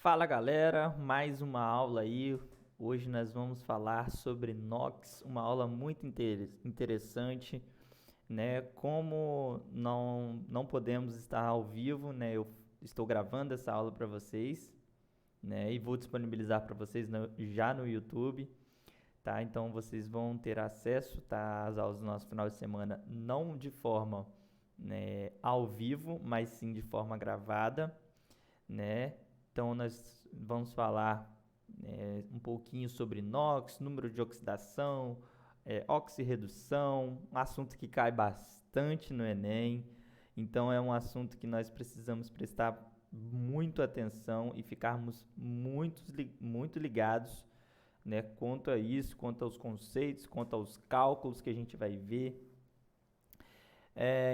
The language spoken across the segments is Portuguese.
Fala galera, mais uma aula aí. Hoje nós vamos falar sobre NOx, uma aula muito interessante, né? Como não podemos estar ao vivo, né? Eu estou gravando essa aula para vocês, né? E vou disponibilizar para vocês já no YouTube, tá? Então vocês vão ter acesso, tá, às aulas do nosso final de semana, não de forma, né, ao vivo, mas sim de forma gravada, né? Então nós vamos falar um pouquinho sobre NOx, número de oxidação, oxirredução, um assunto que cai bastante no Enem. Então é um assunto que nós precisamos prestar muito atenção e ficarmos muito ligados, né, quanto a isso, quanto aos conceitos, quanto aos cálculos que a gente vai ver.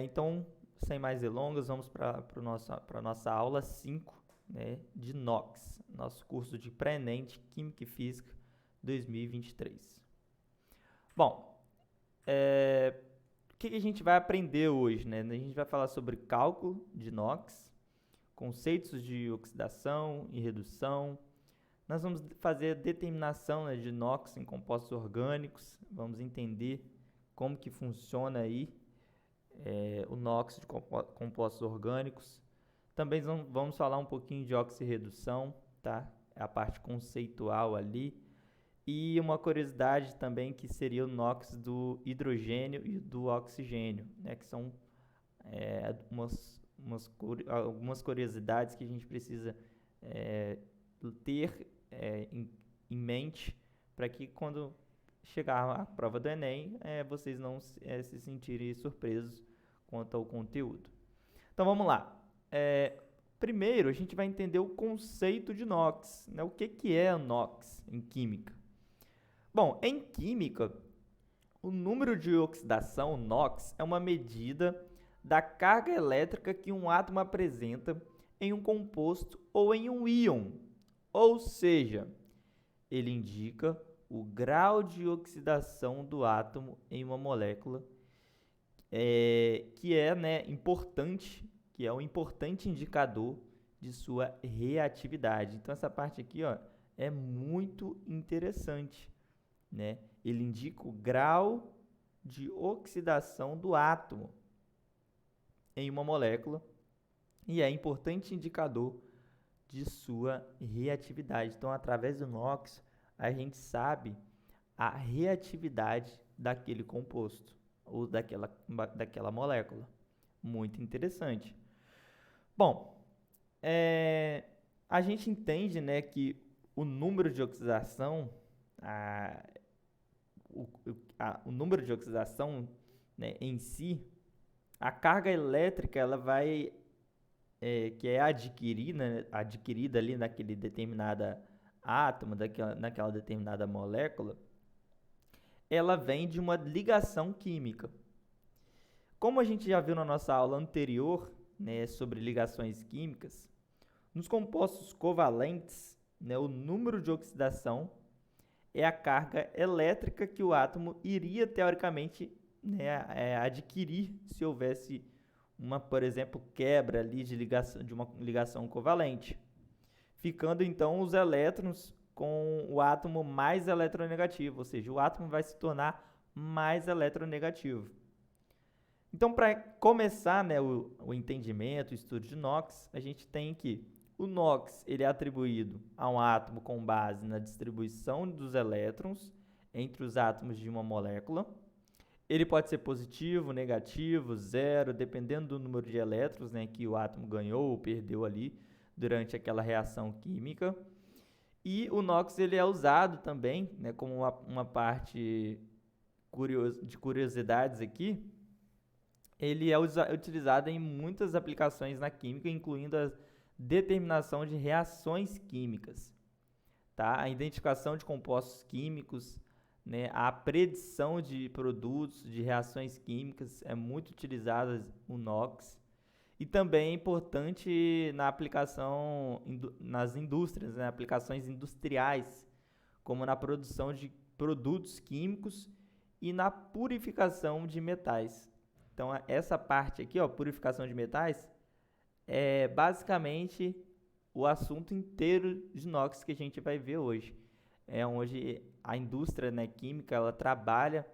Então, sem mais delongas, vamos para a nossa aula 5, né, de NOx, nosso curso de pré-ENEM de Química e Física 2023. Bom, o que a gente vai aprender hoje, né? A gente vai falar sobre cálculo de NOx, conceitos de oxidação e redução. Nós vamos fazer a determinação, né, de NOx em compostos orgânicos, vamos entender como que funciona aí o NOx de compostos orgânicos. Também vamos falar um pouquinho de oxirredução, tá? É a parte conceitual ali. E uma curiosidade também que seria o NOx do hidrogênio e do oxigênio, né? Que são algumas curiosidades que a gente precisa ter em mente para que quando chegar a prova do Enem, vocês não se sentirem surpresos quanto ao conteúdo. Então vamos lá. Primeiro, a gente vai entender o conceito de NOx, né? O que é NOx em química? Bom, em química, o número de oxidação, NOx, é uma medida da carga elétrica que um átomo apresenta em um composto ou em um íon. Ou seja, ele indica o grau de oxidação do átomo em uma molécula, que é, né, importante, que é um importante indicador de sua reatividade. Então essa parte aqui, ó, é muito interessante, né? Ele indica o grau de oxidação do átomo em uma molécula e é importante indicador de sua reatividade. Então, através do NOx, a gente sabe a reatividade daquele composto ou daquela molécula. Muito interessante. Bom, a gente entende, né, que o número de oxidação, o número de oxidação, né, em si, a carga elétrica, ela vai, que é adquirida ali naquele determinado átomo, naquela determinada molécula, ela vem de uma ligação química. Como a gente já viu na nossa aula anterior, né, sobre ligações químicas, nos compostos covalentes, né, o número de oxidação é a carga elétrica que o átomo iria, teoricamente, né, adquirir se houvesse por exemplo, quebra ali de uma ligação covalente, ficando então os elétrons com o átomo mais eletronegativo, ou seja, o átomo vai se tornar mais eletronegativo. Então, para começar, né, o entendimento, o estudo de NOx, a gente tem que o NOx ele é atribuído a um átomo com base na distribuição dos elétrons entre os átomos de uma molécula. Ele pode ser positivo, negativo, zero, dependendo do número de elétrons, né, que o átomo ganhou ou perdeu ali durante aquela reação química. E o NOx ele é usado também, né, como uma parte de curiosidades aqui. Ele é utilizado em muitas aplicações na química, incluindo a determinação de reações químicas, tá? A identificação de compostos químicos, né? A predição de produtos, de reações químicas, é muito utilizada o NOx. E também é importante na aplicação nas indústrias, né? Aplicações industriais, como na produção de produtos químicos e na purificação de metais. Então, essa parte aqui, ó, purificação de metais, é basicamente o assunto inteiro de inox que a gente vai ver hoje. É onde a indústria, né, química, ela trabalha,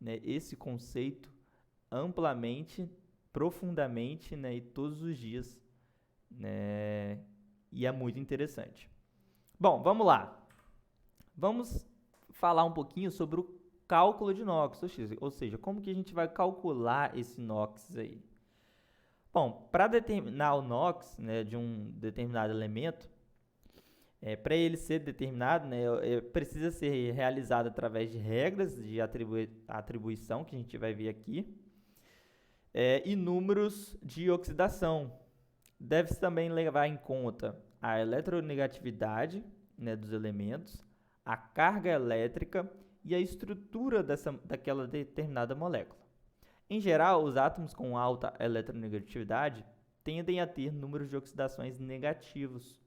né, esse conceito amplamente, profundamente, né, e todos os dias, né, e é muito interessante. Bom, vamos lá. Vamos falar um pouquinho sobre o cálculo de inox, ou seja, como que a gente vai calcular esse inox aí. Bom, para determinar o inox, né, de um determinado elemento, para ele ser determinado, né, precisa ser realizado através de regras de atribuição, que a gente vai ver aqui, e números de oxidação. Deve-se também levar em conta a eletronegatividade, né, dos elementos, a carga elétrica e a estrutura daquela determinada molécula. Em geral, os átomos com alta eletronegatividade tendem a ter números de oxidações negativos,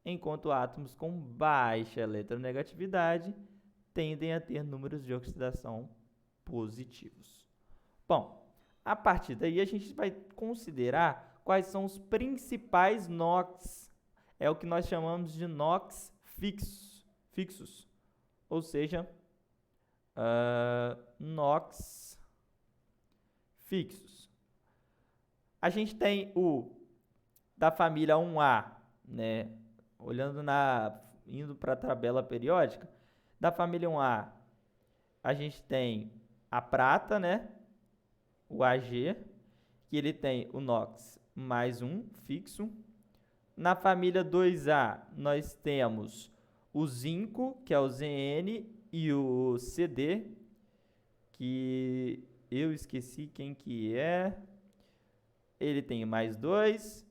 enquanto átomos com baixa eletronegatividade tendem a ter números de oxidação positivos. Bom, a partir daí a gente vai considerar quais são os principais NOx. É o que nós chamamos de NOx fixos, ou seja, NOx fixos. A gente tem o da família 1A, né? Indo para a tabela periódica, da família 1A, a gente tem a prata, né? O Ag, que ele tem o NOx mais 1 fixo. Na família 2A, nós temos o zinco, que é o Zn, e o Cd, que eu esqueci quem que é. Ele tem mais 2.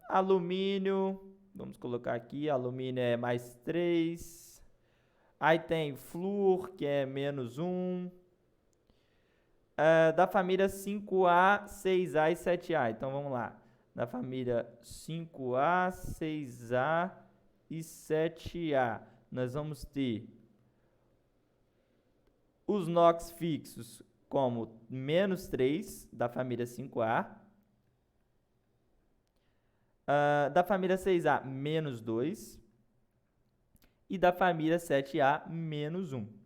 Alumínio, vamos colocar aqui, alumínio é mais 3. Aí tem flúor, que é menos 1. Da família 5A, 6A e 7A. Então, vamos lá. Da família 5A, 6A e 7A, nós vamos ter os NOx fixos como menos 3, da família 5A. Da família 6A, menos 2. E da família 7A, menos 1.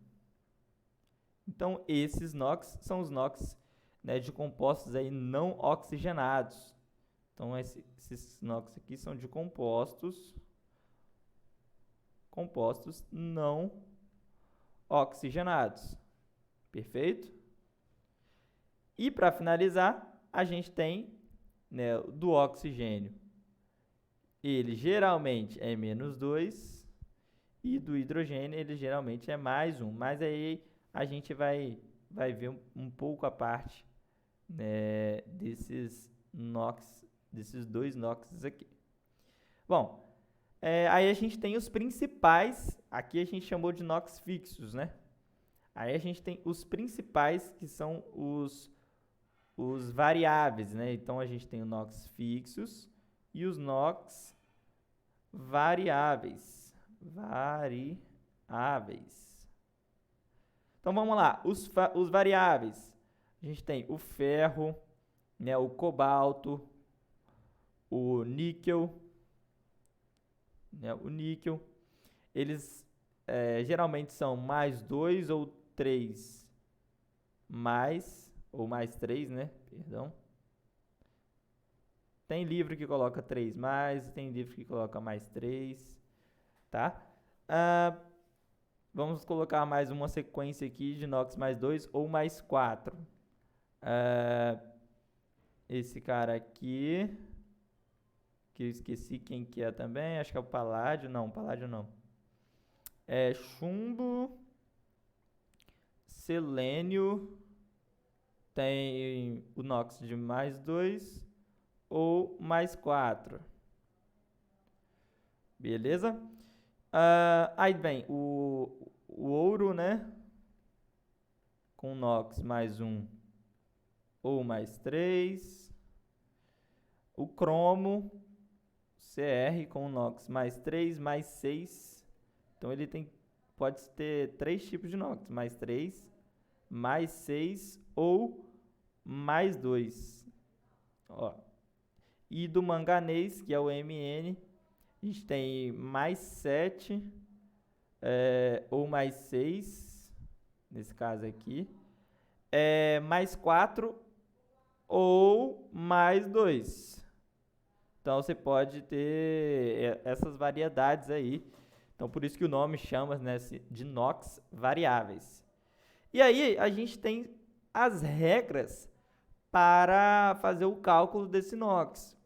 Então, esses NOx são os NOx, né, de compostos aí não oxigenados. Então, esses NOx aqui são de compostos não oxigenados. Perfeito? E para finalizar, a gente tem, né, do oxigênio. Ele geralmente é menos 2 e do hidrogênio ele geralmente é mais 1. Mas aí a gente vai ver um pouco a parte, né, desses dois NOx aqui. Bom, aí a gente tem os principais, aqui a gente chamou de NOx fixos, né? Aí a gente tem os principais, que são os variáveis, né? Então a gente tem os NOx fixos e os NOx variáveis. Então vamos lá, os variáveis. A gente tem o ferro, né, o cobalto, o níquel, né, eles geralmente são mais 2 ou 3 ou mais 3, né? Perdão. Tem livro que coloca 3 mais, tem livro que coloca mais 3, tá? Vamos colocar mais uma sequência aqui de NOx mais 2 ou mais 4. Esse cara aqui, que eu esqueci quem que é também, acho que é o paládio. Não, paládio não. É chumbo, selênio, tem o NOx de mais 2 ou mais 4. Beleza? Aí vem o ouro, né? Com NOx mais 1 ou mais 3. O cromo, Cr, com NOx mais 3, mais 6. Então, ele pode ter 3 tipos de NOx, mais 3, mais 6 ou mais 2. Ó. E do manganês, que é o Mn, A gente tem mais 7 ou mais 6, nesse caso aqui, mais 4 ou mais 2. Então você pode ter essas variedades aí. Então por isso que o nome chama, né, de NOx variáveis. E aí a gente tem as regras para fazer o cálculo desse NOx.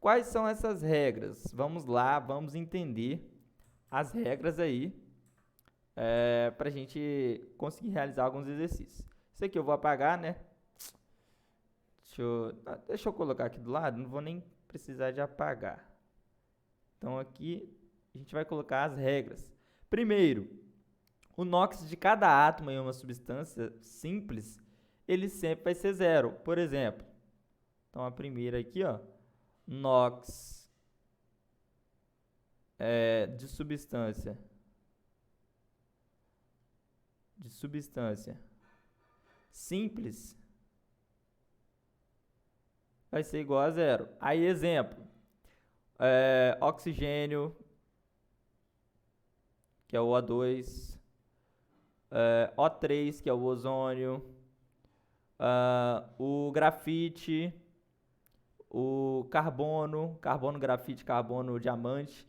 Quais são essas regras? Vamos lá, vamos entender as regras aí para a gente conseguir realizar alguns exercícios. Isso aqui eu vou apagar, né? Deixa eu colocar aqui do lado, não vou nem precisar de apagar. Então aqui a gente vai colocar as regras. Primeiro, o NOx de cada átomo em uma substância simples, ele sempre vai ser zero. Por exemplo, então a primeira aqui, ó, NOx de substância simples vai ser igual a zero. Aí, exemplo, oxigênio, que é o O2, O3, que é o ozônio, o grafite, o carbono, grafite, carbono, diamante,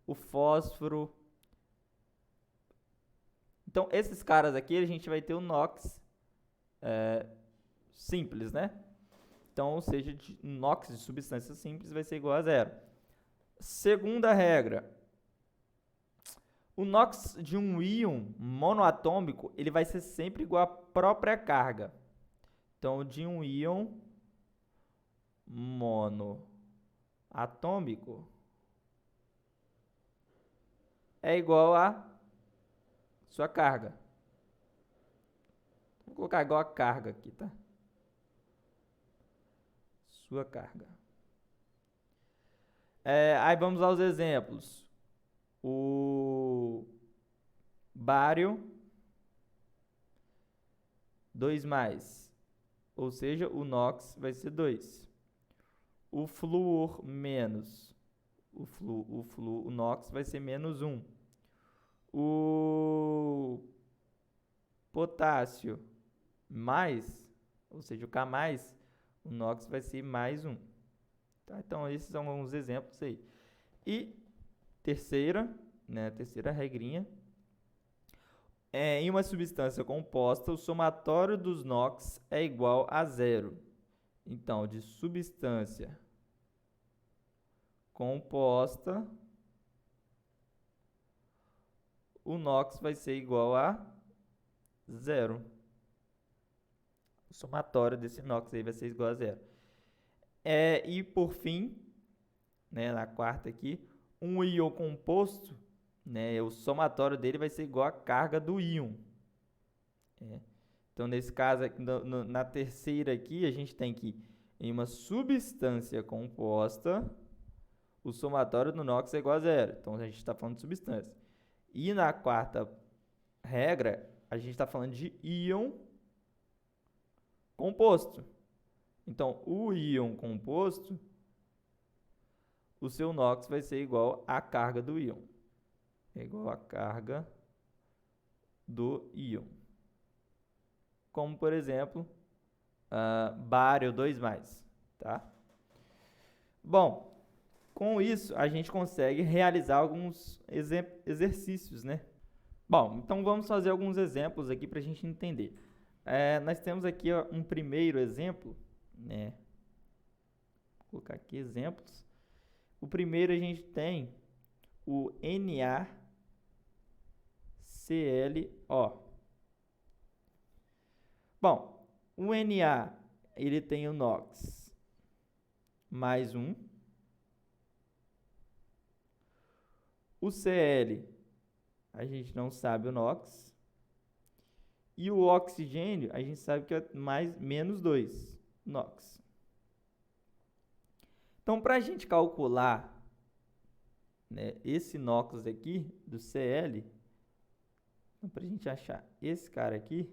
o fósforo. Então, esses caras aqui, a gente vai ter o NOx simples, né? Então, ou seja, NOx de substância simples vai ser igual a zero. Segunda regra. O NOx de um íon monoatômico, ele vai ser sempre igual à própria carga. Então, de um íon monoatômico é igual a sua carga. Vou colocar igual a carga aqui, tá? Sua carga. Aí vamos aos exemplos. O bário 2+, ou seja, o NOx vai ser 2. O flúor menos, o NOx vai ser -1. O potássio mais, ou seja, o K+, o NOx vai ser +1. Tá? Então, esses são alguns exemplos aí. E terceira regrinha. Em uma substância composta, o somatório dos NOx é igual a zero. Então, de substância composta, o NOx vai ser igual a zero. O somatório desse NOx aí vai ser igual a zero. E por fim, né, na quarta aqui, um íon composto, né, o somatório dele vai ser igual à carga do íon. Então, nesse caso, na terceira aqui, a gente tem que, em uma substância composta, o somatório do NOx é igual a zero. Então, a gente está falando de substância. E na quarta regra, a gente está falando de íon composto. Então, o íon composto, o seu NOx vai ser igual à carga do íon. É igual à carga do íon. Como, por exemplo, bário 2+. Tá? Bom, com isso, a gente consegue realizar alguns exercícios, né? Bom, então vamos fazer alguns exemplos aqui para a gente entender. Nós temos aqui um primeiro exemplo, né? Vou colocar aqui exemplos. O primeiro a gente tem o NaClO. Bom, o Na, ele tem o NOx +1. O Cl, a gente não sabe o NOx. E o oxigênio, a gente sabe que é -2 NOx. Então, para a gente calcular, né, esse NOx aqui do Cl, então, para a gente achar esse cara aqui,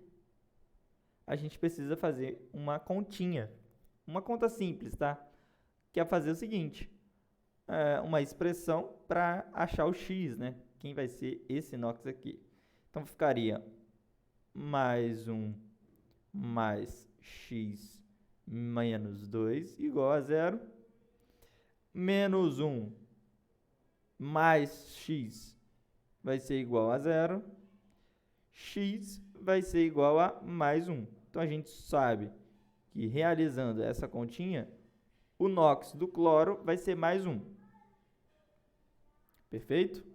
a gente precisa fazer uma continha. Uma conta simples, tá? Que é fazer o seguinte. uma expressão para achar o x, né? Quem vai ser esse NOx aqui. Então, ficaria mais 1 mais x menos 2 igual a 0. Menos 1 mais x vai ser igual a 0. X vai ser igual a mais 1. Então, a gente sabe que realizando essa continha, o NOx do cloro vai ser mais 1. Perfeito?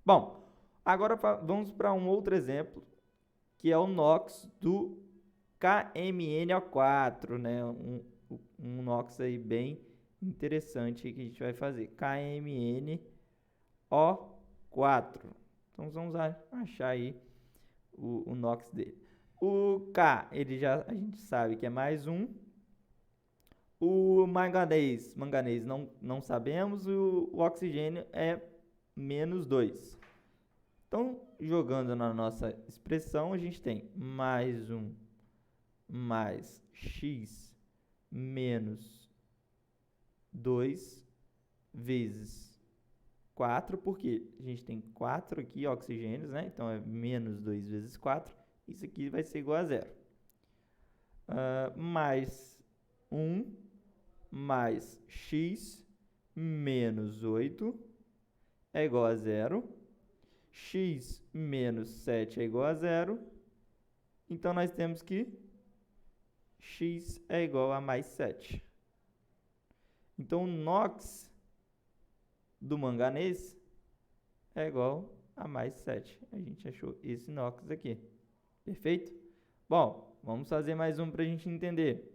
Bom, agora vamos para um outro exemplo, que é o NOx do KMnO4, né? Um NOx aí bem interessante que a gente vai fazer. KMnO4. Então, vamos achar aí o NOx dele. O K, a gente sabe que é mais 1. O manganês não sabemos. O oxigênio é menos 2. Então, jogando na nossa expressão, a gente tem mais 1 mais x menos 2 vezes 4, porque a gente tem 4 aqui oxigênios, né? Então, é menos 2 vezes 4. Isso aqui vai ser igual a 0. Mais 1 mais x menos 8 é igual a 0. X menos 7 é igual a 0. Então, nós temos que x é igual a mais 7. Então, o NOx do manganês é igual a mais 7. A gente achou esse NOx aqui. Perfeito? Bom, vamos fazer mais um para a gente entender.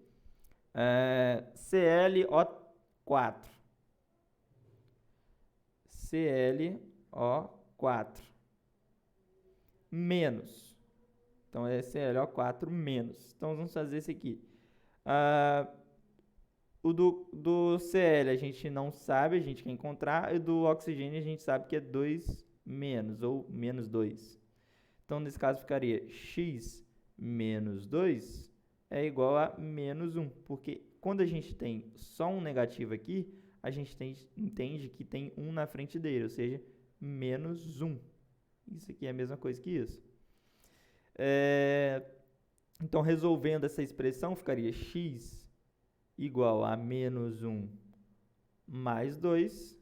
ClO4. ClO4 menos. Então, é ClO4 menos. Então, vamos fazer esse aqui. O do Cl a gente não sabe, a gente quer encontrar. E do oxigênio a gente sabe que é 2 menos, ou menos 2. Então, nesse caso, ficaria x menos 2 é igual a menos 1. Porque quando a gente tem só um negativo aqui, a gente entende que tem 1 na frente dele, ou seja, menos 1. Isso aqui é a mesma coisa que isso. Então, resolvendo essa expressão, ficaria x igual a menos 1 mais 2,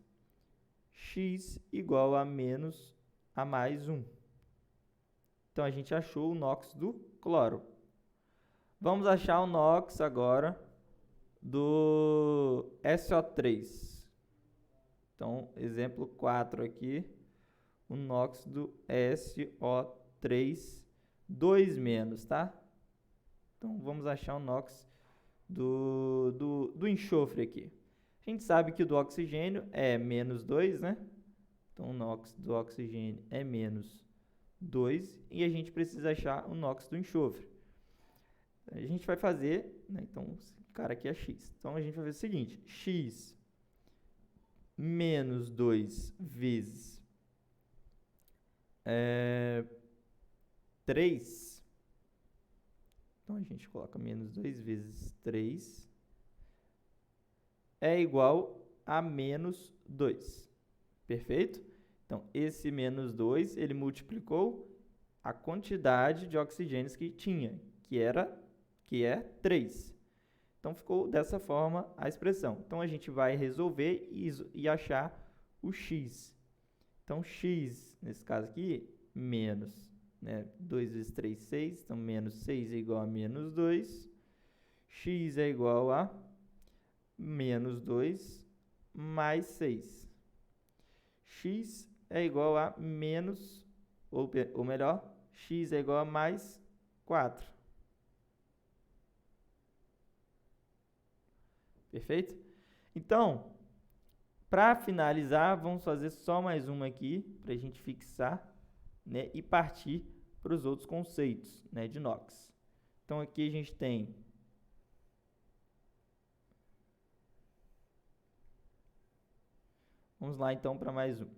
x igual a mais 1. Então, a gente achou o NOx do cloro. Vamos achar o NOx agora do SO3. Então, exemplo 4 aqui, o NOx do SO3, 2 menos, tá? Então, vamos achar o NOx do enxofre aqui. A gente sabe que o do oxigênio é menos 2, né? Então, o NOx do oxigênio é menos 2. E a gente precisa achar o NOx do enxofre. A gente vai fazer, né? Então, esse cara aqui é x. Então, a gente vai fazer o seguinte. X menos 2 vezes 3. Então, a gente coloca menos 2 vezes 3 é igual a menos 2. Perfeito? Então, esse menos 2, ele multiplicou a quantidade de oxigênios que tinha, que é 3. Então, ficou dessa forma a expressão. Então, a gente vai resolver e achar o x. Então, x, nesse caso aqui, menos, né? 2 vezes 3, 6. Então, menos 6 é igual a menos 2. X é igual a menos 2 mais 6. X é igual a menos, ou melhor, x é igual a mais 4. Perfeito? Então, para finalizar, vamos fazer só mais uma aqui, para a gente fixar, né, e partir para os outros conceitos, né, de NOx. Então, aqui a gente tem vamos lá, então, para mais um.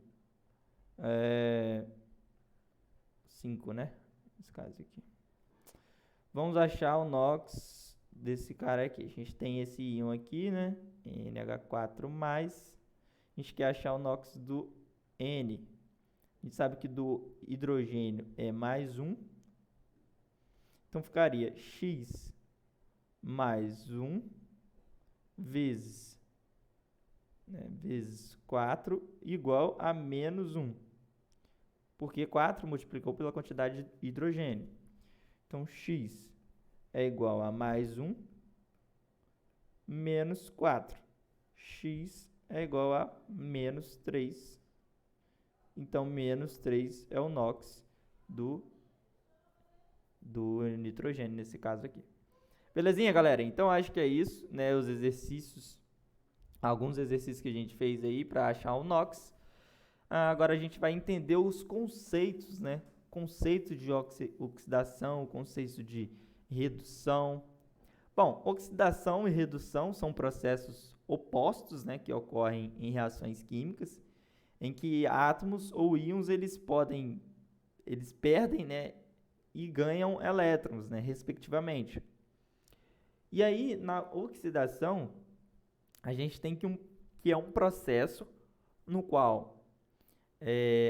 5, né? Nesse caso aqui. Vamos achar o NOx desse cara aqui. A gente tem esse íon aqui, né? NH4+. A gente quer achar o NOx do N. A gente sabe que do hidrogênio é mais 1. Então, ficaria X mais 1 vezes 4 igual a menos 1. Porque 4 multiplicou pela quantidade de hidrogênio. Então, X é igual a mais 1 menos 4. X é igual a menos 3. Então, menos 3 é o NOx do nitrogênio, nesse caso aqui. Belezinha, galera? Então, acho que é isso, né? Os exercícios, alguns exercícios que a gente fez aí para achar o NOx. Agora, a gente vai entender os conceitos, né? Conceito de oxidação, conceito de redução. Bom, oxidação e redução são processos opostos, né? Que ocorrem em reações químicas, em que átomos ou íons eles perdem, né, e ganham elétrons, né, respectivamente. E aí, na oxidação, a gente tem que é um processo no qual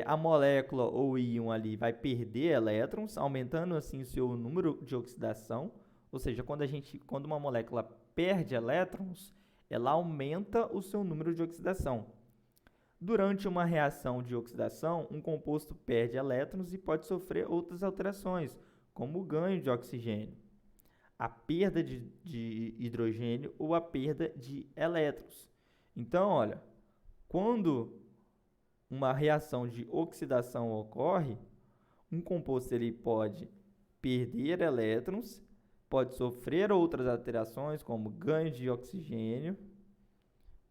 a molécula ou íon ali vai perder elétrons, aumentando assim o seu número de oxidação. Ou seja, quando uma molécula perde elétrons, ela aumenta o seu número de oxidação. Durante uma reação de oxidação, um composto perde elétrons e pode sofrer outras alterações, como o ganho de oxigênio, a perda de hidrogênio ou a perda de elétrons. Então, olha, quando uma reação de oxidação ocorre, um composto ele pode perder elétrons, pode sofrer outras alterações, como ganho de oxigênio,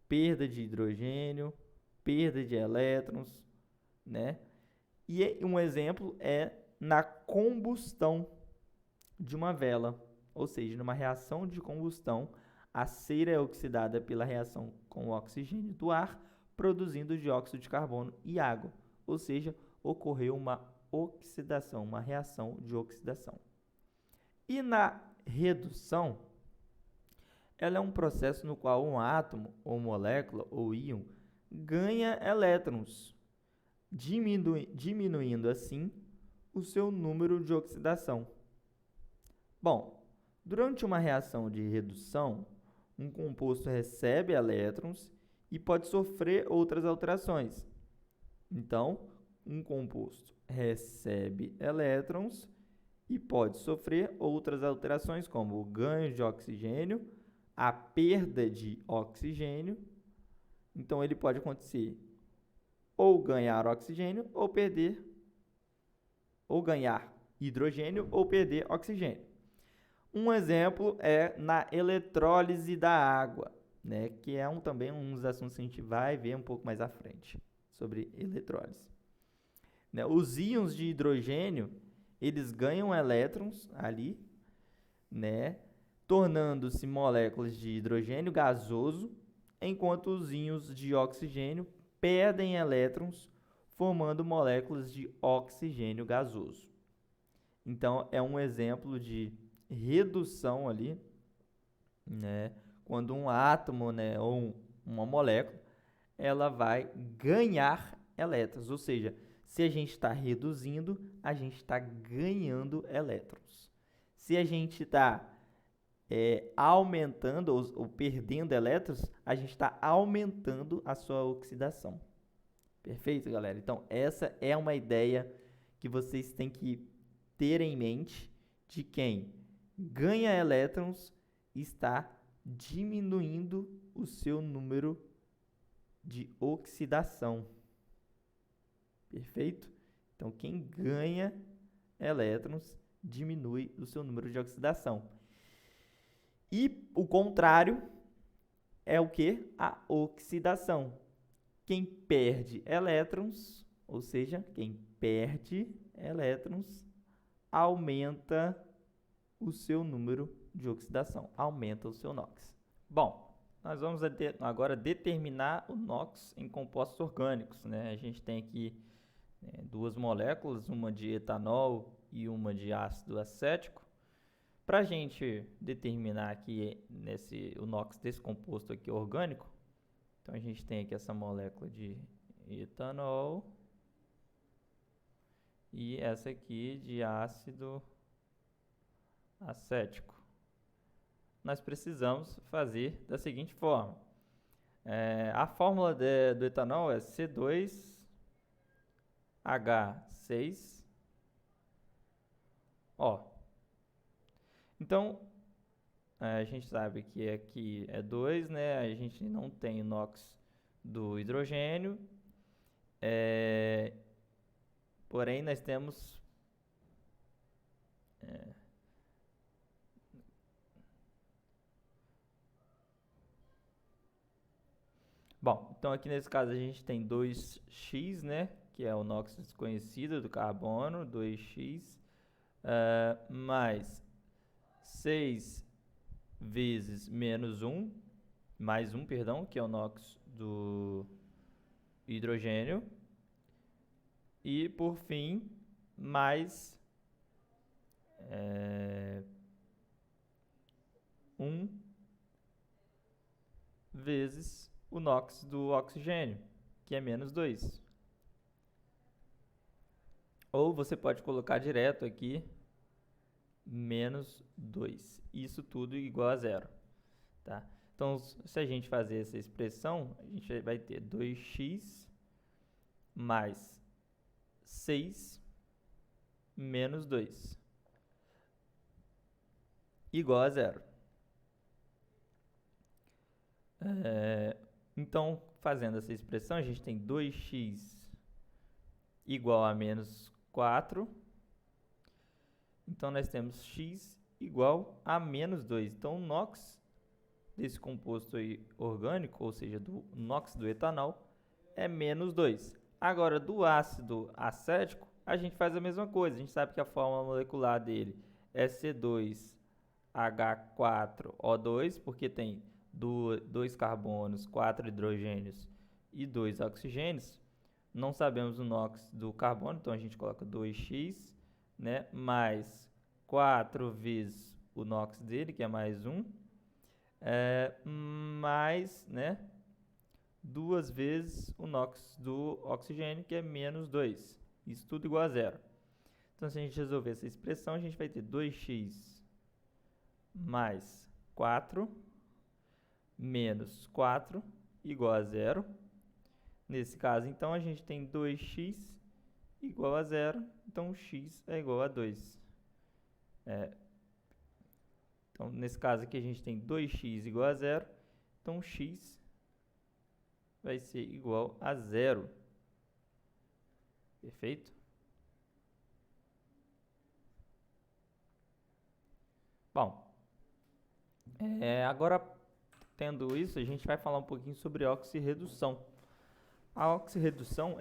perda de hidrogênio, perda de elétrons, né? E um exemplo é na combustão de uma vela, ou seja, numa reação de combustão, a cera é oxidada pela reação com o oxigênio do ar, produzindo dióxido de carbono e água, ou seja, ocorreu uma oxidação, uma reação de oxidação. E na redução, ela é um processo no qual um átomo, ou molécula, ou íon, ganha elétrons, diminuindo assim o seu número de oxidação. Bom, durante uma reação de redução, um composto recebe elétrons e pode sofrer outras alterações. Então, um composto recebe elétrons e pode sofrer outras alterações, como o ganho de oxigênio, a perda de oxigênio. Então, ele pode acontecer ou ganhar oxigênio ou perder, ou ganhar hidrogênio ou perder oxigênio. Um exemplo é na eletrólise da água, né, que é também um dos assuntos que a gente vai ver um pouco mais à frente sobre eletrólise. Né, os íons de hidrogênio, eles ganham elétrons ali, né, tornando-se moléculas de hidrogênio gasoso, enquanto os íons de oxigênio perdem elétrons, formando moléculas de oxigênio gasoso. Então, é um exemplo de redução ali, né? Quando um átomo, né, ou uma molécula, ela vai ganhar elétrons. Ou seja, se a gente está reduzindo, a gente está ganhando elétrons. Se a gente está aumentando ou perdendo elétrons, a gente está aumentando a sua oxidação. Perfeito, galera? Então, essa é uma ideia que vocês têm que ter em mente de quem ganha elétrons está diminuindo o seu número de oxidação. Perfeito? Então, quem ganha elétrons diminui o seu número de oxidação. E o contrário é o que? A oxidação. Quem perde elétrons, ou seja, quem perde elétrons, aumenta o seu número de oxidação, aumenta o seu NOx. Bom, nós vamos agora determinar o NOx em compostos orgânicos, né? A gente tem aqui duas moléculas, uma de etanol e uma de ácido acético. Para a gente determinar aqui o NOx desse composto aqui orgânico, então a gente tem aqui essa molécula de etanol e essa aqui de ácido acético. Nós precisamos fazer da seguinte forma. A fórmula do etanol é C2H6O. Então, a gente sabe que aqui é 2, né? A gente não tem o NOx do hidrogênio. Porém, nós temos... Bom, então aqui nesse caso a gente tem 2x, né? Que é o NOx desconhecido do carbono, 2x, mais 6 vezes menos 1, mais 1, perdão, que é o NOx do hidrogênio. E, por fim, mais 1 vezes o NOx do oxigênio, que é menos 2. Ou você pode colocar direto aqui, menos 2. Isso tudo igual a zero. Tá? Então, se a gente fazer essa expressão, a gente vai ter 2x mais 6 menos 2 igual a zero. Então, fazendo essa expressão, a gente tem 2x igual a menos 4. Então, nós temos x igual a menos 2. Então, o NOx desse composto aí orgânico, ou seja, do NOx do etanol, é menos 2. Agora, do ácido acético, a gente faz a mesma coisa. A gente sabe que a fórmula molecular dele é C2H4O2, porque tem 2 carbonos, 4 hidrogênios e 2 oxigênios. Não sabemos o NOx do carbono, então a gente coloca 2x, né, mais 4 vezes o NOx dele, que é mais 1, mais, né, 2 vezes o NOx do oxigênio, que é menos 2. Isso tudo igual a zero. Então, se a gente resolver essa expressão, a gente vai ter 2x mais 4 menos 4 igual a zero. Nesse caso, então, a gente tem 2x igual a zero. Então, x é igual a 2. Então, nesse caso aqui, a gente tem 2x igual a zero. Então, x vai ser igual a zero. Perfeito? Bom, agora, tendo isso, a gente vai falar um pouquinho sobre oxirredução. A oxirredução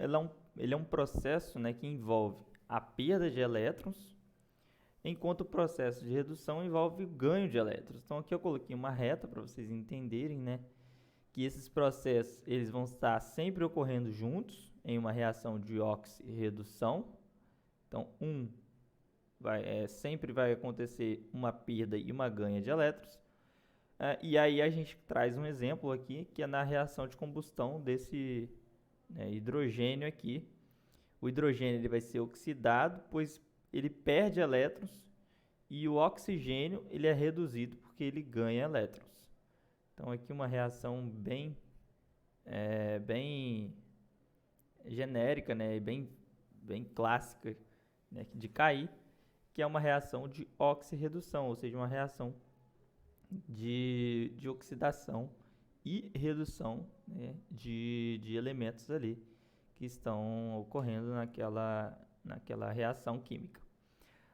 ele é um processo, né, que envolve a perda de elétrons, enquanto o processo de redução envolve o ganho de elétrons. Então, aqui eu coloquei uma reta para vocês entenderem, né, que esses processos eles vão estar sempre ocorrendo juntos em uma reação de oxirredução. Então, sempre vai acontecer uma perda e uma ganha de elétrons. E aí a gente traz um exemplo aqui, que é na reação de combustão desse hidrogênio aqui. O hidrogênio ele vai ser oxidado, pois ele perde elétrons, e o oxigênio ele é reduzido porque ele ganha elétrons. Então, aqui uma reação bem genérica, né, bem clássica, né, de Calais, que é uma reação de oxirredução, ou seja, uma reação de oxidação e redução, né, de elementos ali que estão ocorrendo naquela reação química.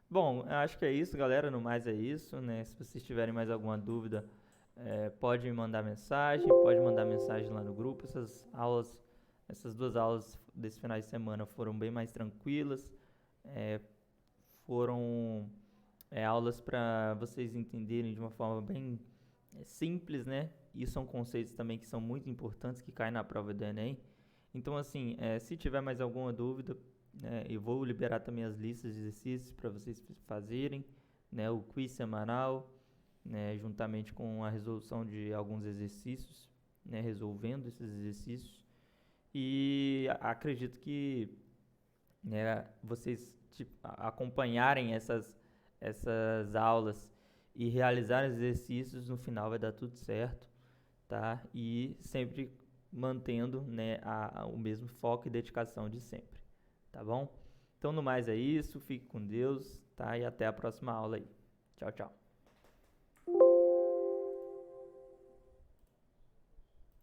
Bom, acho que é isso, galera. No mais é isso, né? Se vocês tiverem mais alguma dúvida, pode me mandar mensagem, lá no grupo. Essas 2 aulas desse final de semana foram bem mais tranquilas, foram aulas para vocês entenderem de uma forma bem simples, né? E são conceitos também que são muito importantes, que caem na prova do Enem. Então, assim, se tiver mais alguma dúvida, eu vou liberar também as listas de exercícios para vocês fazerem, né, o quiz semanal, né, juntamente com a resolução de alguns exercícios, né, resolvendo esses exercícios. E acredito que, né, vocês acompanharem essas aulas e realizarem os exercícios, no final vai dar tudo certo, tá? E sempre mantendo, né, o mesmo foco e dedicação de sempre, tá bom? Então, no mais é isso, fique com Deus, tá? E até a próxima aula aí. Tchau, tchau.